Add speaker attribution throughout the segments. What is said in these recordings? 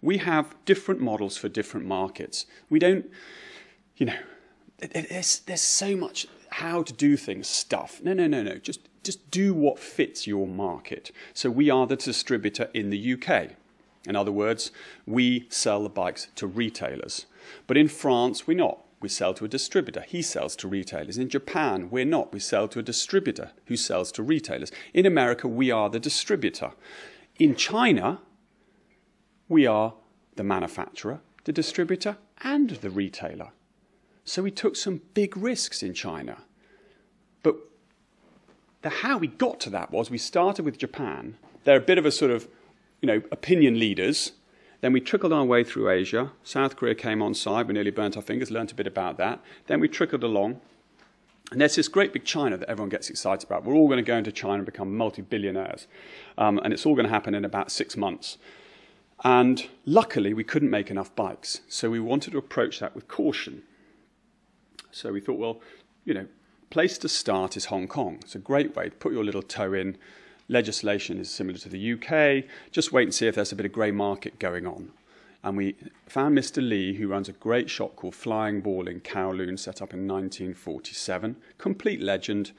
Speaker 1: We have different models for different markets. We don't, you know, there's so much how to do things stuff. No. Just do what fits your market. So we are the distributor in the UK. In other words, we sell the bikes to retailers. But in France, we're not. We sell to a distributor. He sells to retailers. In Japan, we're not. We sell to a distributor who sells to retailers. In America, we are the distributor. In China, we are the manufacturer, the distributor, and the retailer. So we took some big risks in China. But how we got to that was we started with Japan. They're a bit of a sort of, opinion leaders. Then we trickled our way through Asia. South Korea came on side. We nearly burnt our fingers, learnt a bit about that. Then we trickled along. And there's this great big China that everyone gets excited about. We're all going to go into China and become multi-billionaires. And it's all going to happen in about 6 months. And luckily, we couldn't make enough bikes. So we wanted to approach that with caution. So we thought, well, place to start is Hong Kong. It's a great way to put your little toe in. Legislation is similar to the UK. Just wait and see if there's a bit of grey market going on. And we found Mr. Lee, who runs a great shop called Flying Ball in Kowloon, set up in 1947. Complete legend.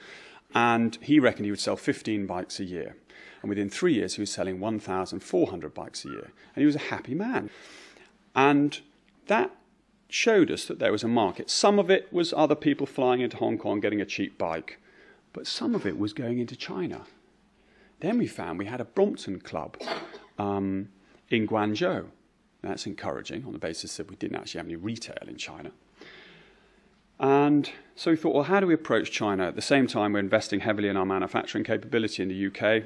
Speaker 1: And he reckoned he would sell 15 bikes a year. And within 3 years, he was selling 1,400 bikes a year. And he was a happy man. And that showed us that there was a market. Some of it was other people flying into Hong Kong getting a cheap bike. But some of it was going into China. Then we found we had a Brompton club in Guangzhou. That's encouraging on the basis that we didn't actually have any retail in China. And so we thought, well, how do we approach China? At the same time, we're investing heavily in our manufacturing capability in the UK.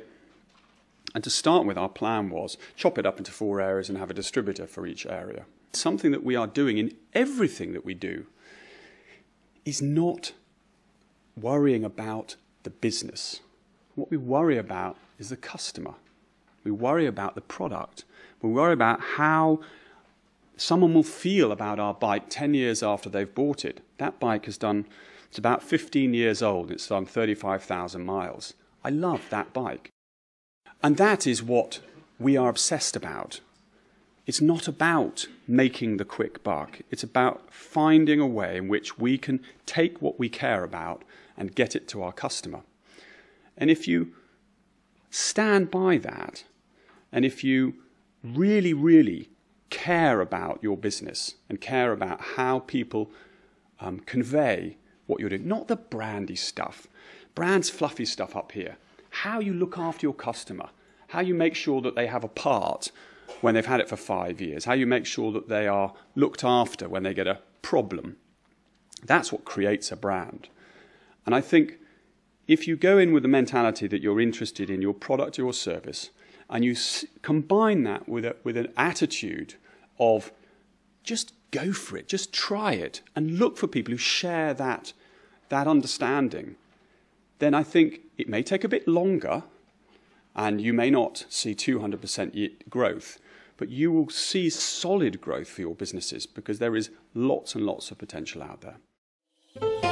Speaker 1: And to start with, our plan was chop it up into 4 areas and have a distributor for each area. Something that we are doing in everything that we do is not worrying about the business. What we worry about is the customer. We worry about the product. We worry about how someone will feel about our bike 10 years after they've bought it. That bike it's about 15 years old. It's done 35,000 miles. I love that bike. And that is what we are obsessed about. It's not about making the quick buck. It's about finding a way in which we can take what we care about and get it to our customer. And if you stand by that, and if you really, really care about your business and care about how people convey what you're doing, not the brandy stuff, brand's fluffy stuff up here, how you look after your customer, how you make sure that they have a part when they've had it for 5 years, how you make sure that they are looked after when they get a problem. That's what creates a brand. And I think if you go in with the mentality that you're interested in your product or your service, and you combine that with an attitude of just go for it, just try it, and look for people who share that understanding, then I think it may take a bit longer, and you may not see 200% growth, but you will see solid growth for your businesses because there is lots and lots of potential out there.